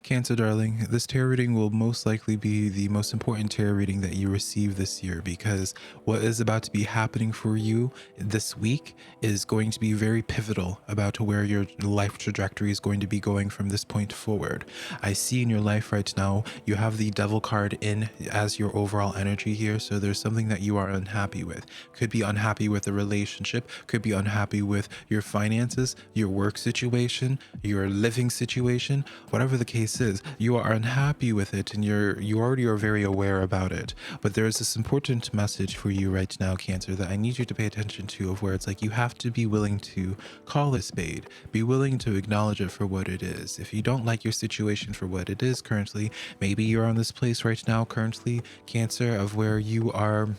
Cancer, darling, this tarot reading will most likely be the most important tarot reading that you receive this year, because what is about to be happening for you this week is going to be very pivotal about where your life trajectory is going to be going from this point forward. I see in your life right now, you have the devil card in as your overall energy here. So there's something that you are unhappy with. Could be unhappy with a relationship, could be unhappy with your finances, your work situation, your living situation, whatever the case is, you are unhappy with it, and you already are very aware about it. But there is this important message for you right now, Cancer, that I need you to pay attention to, of where it's like you have to be willing to call a spade, be willing to acknowledge it for what it is. If you don't like your situation for what it is currently, maybe you're on this place right now currently, Cancer, of where you are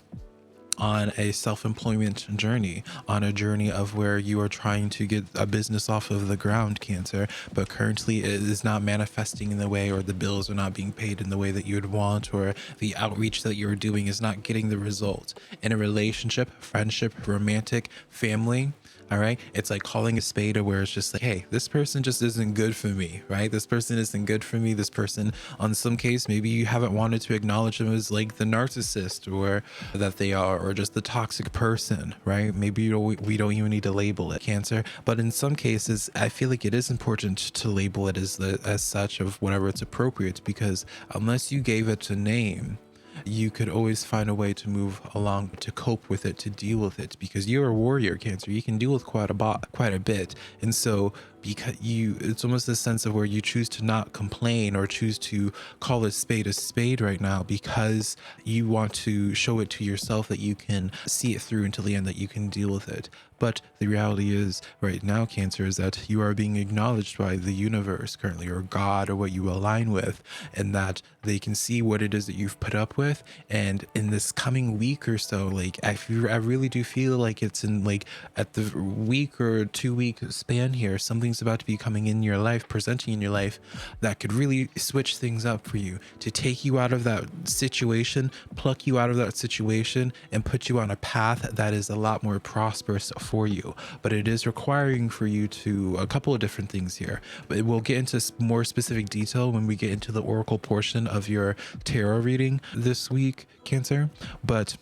on a self-employment journey, on a journey of where you are trying to get a business off of the ground, Cancer, but currently it is not manifesting in the way, or the bills are not being paid in the way that you would want, or the outreach that you're doing is not getting the result. In a relationship, friendship, romantic, family, all right, it's like calling a spade, where it's just like, hey, this person just isn't good for me, right? This person isn't good for me. This person, on some case, maybe you haven't wanted to acknowledge them as like the narcissist or that they are, or just the toxic person, right? Maybe we don't even need to label it, Cancer. But in some cases, I feel like it is important to label it as such, of whatever it's appropriate, because unless you gave it a name, you could always find a way to move along, to cope with it, to deal with it, because you're a warrior, Cancer. You can deal with quite a bit. And so because it's almost this sense of where you choose to not complain, or choose to call a spade right now, because you want to show it to yourself that you can see it through until the end, that you can deal with it. But the reality is right now, Cancer, is that you are being acknowledged by the universe currently, or God, or what you align with, and that they can see what it is that you've put up with. And in this coming week or so, like I really do feel like it's in like at the week or 2 week span here, something's about to be coming in your life, presenting in your life, that could really switch things up for you, to take you out of that situation, pluck you out of that situation, and put you on a path that is a lot more prosperous for you. But it is requiring for you to a couple of different things here, but we'll get into more specific detail when we get into the oracle portion of your tarot reading this week, Cancer. But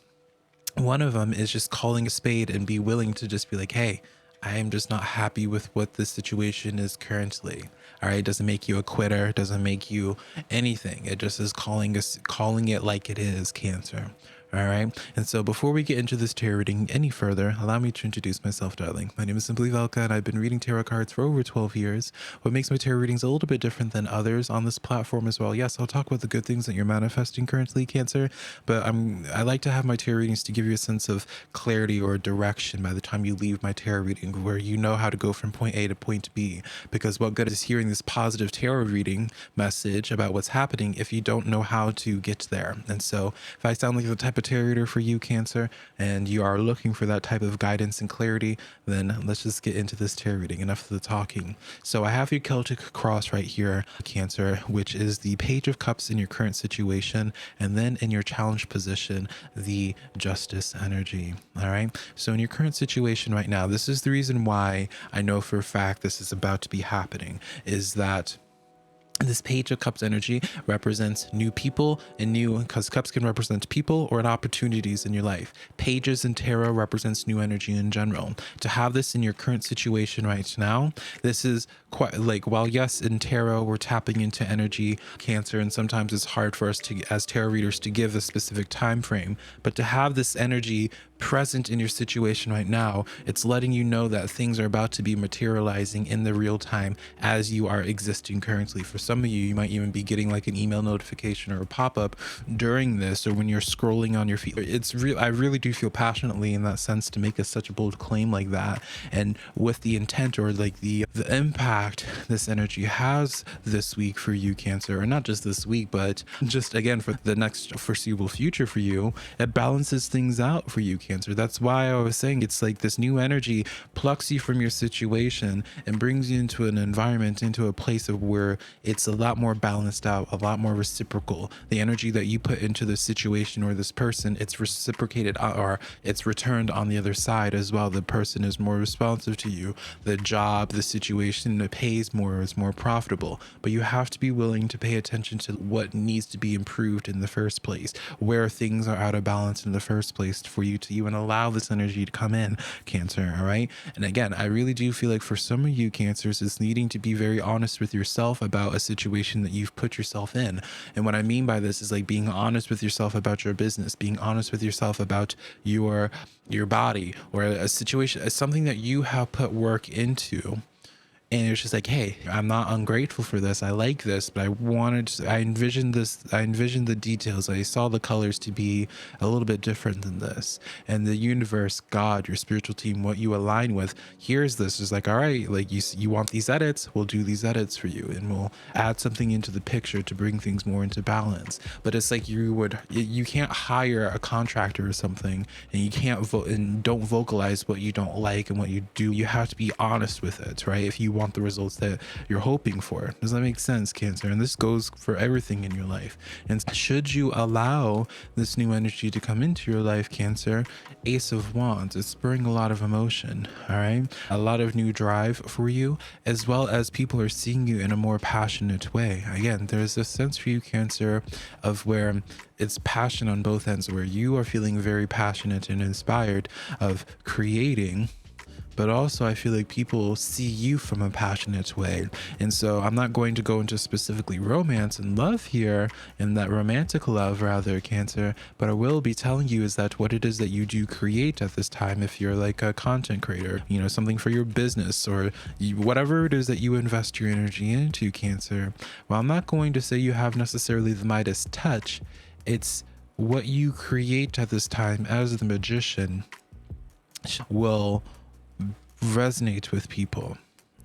one of them is just calling a spade and be willing to just be like, hey, I am just not happy with what this situation is currently. All right, it doesn't make you a quitter, it doesn't make you anything. It just is calling it like it is, Cancer. All right. And so before we get into this tarot reading any further, allow me to introduce myself, darling. My name is SimplyVelca, and I've been reading tarot cards for over 12 years. What makes my tarot readings a little bit different than others on this platform as well. Yes, I'll talk about the good things that you're manifesting currently, Cancer, but I like to have my tarot readings to give you a sense of clarity or direction by the time you leave my tarot reading, where you know how to go from point A to point B. Because what good is hearing this positive tarot reading message about what's happening if you don't know how to get there? And so if I sound like the type of tarot reader for you, Cancer, and you are looking for that type of guidance and clarity, then let's just get into this tarot reading. Enough of the talking. So I have your Celtic cross right here, Cancer, which is the Page of Cups in your current situation, and then in your challenge position, the Justice energy. All right. So in your current situation right now, this is the reason why I know for a fact this is about to be happening, is that this Page of Cups energy represents new people and because cups can represent people or opportunities in your life. Pages in tarot represents new energy in general. To have this in your current situation right now, this is quite like, while yes, in tarot we're tapping into energy, Cancer, and sometimes it's hard for us to, as tarot readers, to give a specific time frame, but to have this energy present in your situation right now, it's letting you know that things are about to be materializing in the real time as you are existing currently. For some of you, you might even be getting like an email notification or a pop-up during this, or when you're scrolling on your feed. It's real. I really do feel passionately in that sense to make such a bold claim like that, and with the intent, or like the impact this energy has this week for you, Cancer, or not just this week, but just again for the next foreseeable future for you. It balances things out for you, Cancer. That's why I was saying it's like this new energy plucks you from your situation and brings you into an environment, into a place of where it's a lot more balanced out, a lot more reciprocal. The energy that you put into this situation or this person, it's reciprocated, or it's returned on the other side as well. The person is more responsive to you. The job, the situation, it pays more, it's more profitable. But you have to be willing to pay attention to what needs to be improved in the first place, where things are out of balance in the first place, for you to even allow this energy to come in, Cancer. All right. And again, I really do feel like for some of you Cancers, it's needing to be very honest with yourself about a situation that you've put yourself in. And what I mean by this is like being honest with yourself about your business, being honest with yourself about your body, or a situation, something that you have put work into. And it's just like, hey, I'm not ungrateful for this. I like this, but I envisioned this. I envisioned the details. I saw the colors to be a little bit different than this. And the universe, God, your spiritual team, what you align with, here's this. It's like, all right, like you want these edits, we'll do these edits for you. And we'll add something into the picture to bring things more into balance. But it's like you can't hire a contractor or something, and you can't don't vocalize what you don't like and what you do. You have to be honest with it, right? If you want the results that you're hoping for. Does that make sense, Cancer? And this goes for everything in your life. And should you allow this new energy to come into your life, Cancer, Ace of Wands, it's spurring a lot of emotion, all right? A lot of new drive for you, as well as people are seeing you in a more passionate way. Again, there's a sense for you, Cancer, of where it's passion on both ends, where you are feeling very passionate and inspired of creating, but also I feel like people see you from a passionate way. And so I'm not going to go into specifically romance and love here, and that romantic love rather, Cancer, but I will be telling you is that what it is that you do create at this time, if you're like a content creator, you know, something for your business, or whatever it is that you invest your energy into, Cancer. Well, I'm not going to say you have necessarily the Midas touch. It's what you create at this time as the Magician will resonate with people,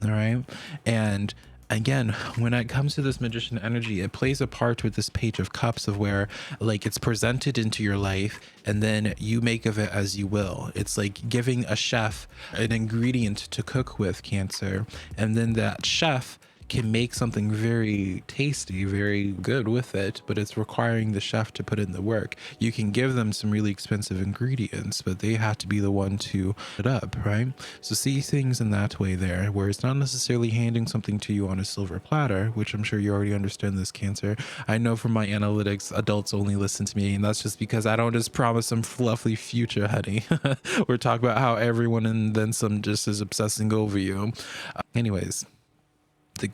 all right? And again, when it comes to this Magician energy, it plays a part with this Page of Cups, of where like it's presented into your life and then you make of it as you will. It's like giving a chef an ingredient to cook with, Cancer, and then that chef can make something very tasty, very good with it, but it's requiring the chef to put in the work. You can give them some really expensive ingredients, but they have to be the one to put it up, right? So see things in that way there, where it's not necessarily handing something to you on a silver platter, which I'm sure you already understand this, Cancer. I know from my analytics, adults only listen to me, and that's just because I don't just promise some fluffy future, honey. We're talking about how everyone and then some just is obsessing over you. Anyways,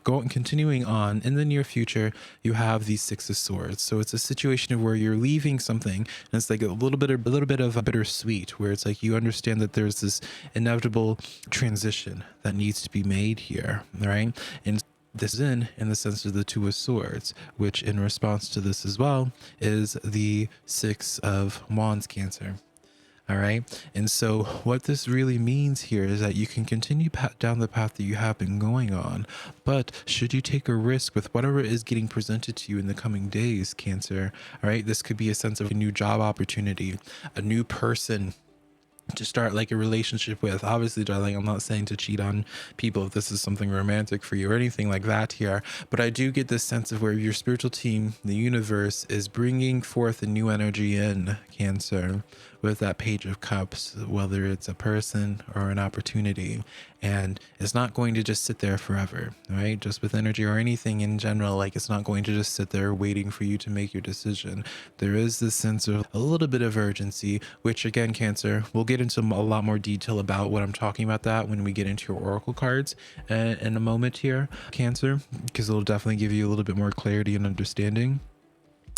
continuing on, in the near future, you have these Six of Swords. So it's a situation of where you're leaving something, and it's like a little bit of a bittersweet, where it's like you understand that there's this inevitable transition that needs to be made here, right? And this is in the sense of the Two of Swords, which in response to this as well is the Six of Wands, Cancer. All right. And so what this really means here is that you can continue down the path that you have been going on. But should you take a risk with whatever is getting presented to you in the coming days, Cancer, all right, this could be a sense of a new job opportunity, a new person to start like a relationship with. Obviously, darling, I'm not saying to cheat on people if this is something romantic for you or anything like that here, but I do get this sense of where your spiritual team, the universe, is bringing forth a new energy in, Cancer, with that Page of Cups, whether it's a person or an opportunity. And it's not going to just sit there forever, right? Just with energy or anything in general, like it's not going to just sit there waiting for you to make your decision. There is this sense of a little bit of urgency, which again, Cancer, we'll get into a lot more detail about what I'm talking about that when we get into your oracle cards in a moment here, Cancer, because it'll definitely give you a little bit more clarity and understanding.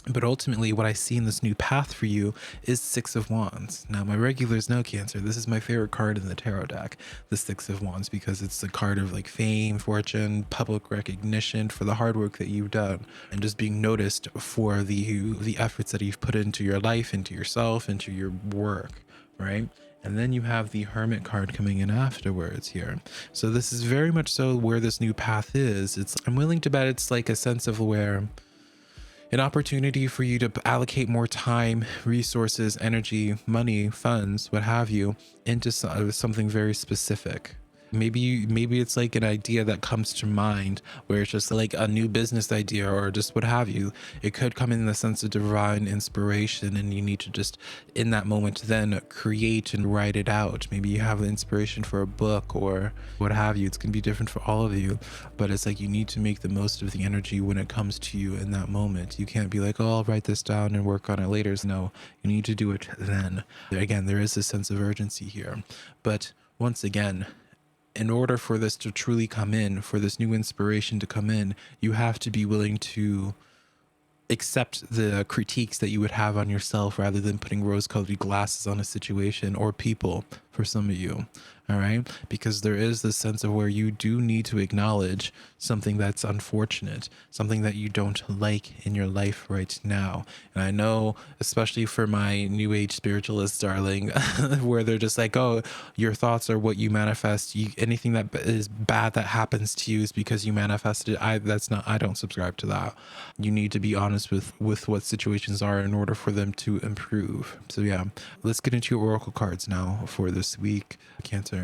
But ultimately, what I see in this new path for you is Six of Wands. Now, my regulars know, Cancer, this is my favorite card in the tarot deck, the Six of Wands, because it's the card of like fame, fortune, public recognition for the hard work that you've done, and just being noticed for the efforts that you've put into your life, into yourself, into your work, right? And then you have the Hermit card coming in afterwards here. So this is very much so where this new path is. I'm willing to bet it's like a sense of where an opportunity for you to allocate more time, resources, energy, money, funds, what have you, into something very specific. Maybe it's like an idea that comes to mind where it's just like a new business idea or just what have you. It could come in the sense of divine inspiration, and you need to just in that moment then create and write it out. Maybe you have the inspiration for a book or what have you. It's going to be different for all of you, but it's like you need to make the most of the energy when it comes to you in that moment. You can't be like, oh, I'll write this down and work on it later. No, you need to do it then. Again, there is a sense of urgency here, but once again, in order for this to truly come in, for this new inspiration to come in, you have to be willing to accept the critiques that you would have on yourself rather than putting rose-colored glasses on a situation or people for some of you. All right, because there is this sense of where you do need to acknowledge something that's unfortunate, something that you don't like in your life right now. And I know, especially for my new age spiritualist darling, where they're just like, oh, your thoughts are what you manifest. Anything that is bad that happens to you is because you manifested it. I don't subscribe to that. You need to be honest with what situations are in order for them to improve. So yeah, let's get into your oracle cards now for this week, Cancer.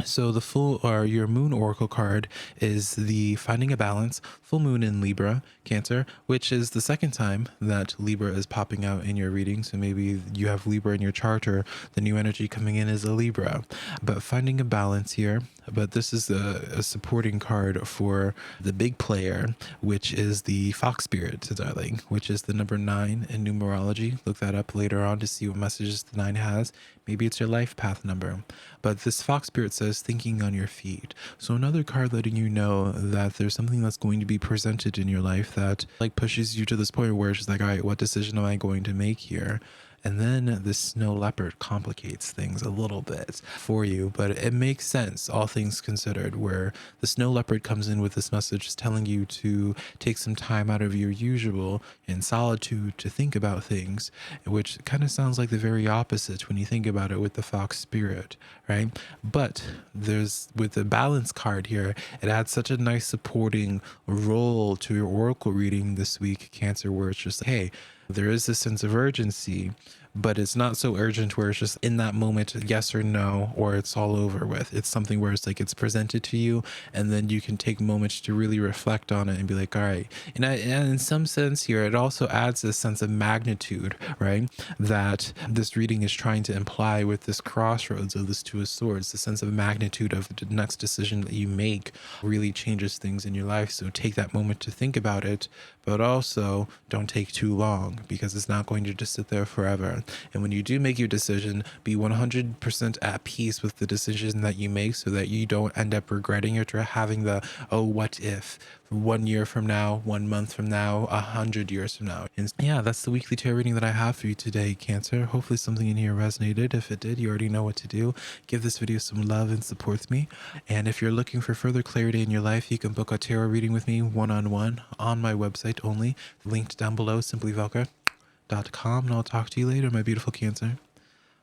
So the full or your moon oracle card is the finding a balance, full moon in Libra, Cancer, which is the second time that Libra is popping out in your reading. So maybe you have Libra in your chart, or the new energy coming in is a Libra. But finding a balance here. But this is a supporting card for the big player, which is the Fox Spirit, darling, which is the number 9 in numerology. Look that up later on to see what messages the 9 has. Maybe it's your life path number. But this Fox Spirit says thinking on your feet. So another card letting you know that there's something that's going to be presented in your life that like pushes you to this point where it's just like, all right, what decision am I going to make here? And then the snow leopard complicates things a little bit for you, but it makes sense, all things considered, where the snow leopard comes in with this message telling you to take some time out of your usual in solitude to think about things, which kind of sounds like the very opposite when you think about it with the Fox Spirit, right? But there's, with the balance card here, it adds such a nice supporting role to your oracle reading this week, Cancer, where it's just, hey, there is a sense of urgency, but it's not so urgent where it's just in that moment, yes or no, or it's all over with. It's something where it's like it's presented to you, and then you can take moments to really reflect on it and be like, all right. And in some sense here, it also adds this sense of magnitude, right? That this reading is trying to imply with this crossroads of this Two of Swords. The sense of magnitude of the next decision that you make really changes things in your life. So take that moment to think about it, but also don't take too long, because it's not going to just sit there forever. And when you do make your decision, be 100% at peace with the decision that you make, so that you don't end up regretting it or having the, oh, what if 1 year from now, 1 month from now, 100 years from now. And yeah, that's the weekly tarot reading that I have for you today, Cancer. Hopefully something in here resonated. If it did, you already know what to do. Give this video some love and support me. And if you're looking for further clarity in your life, you can book a tarot reading with me one-on-one on my website only, linked down below, SimplyVelca.com. And I'll talk to you later, my beautiful Cancer.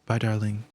Bye, darling.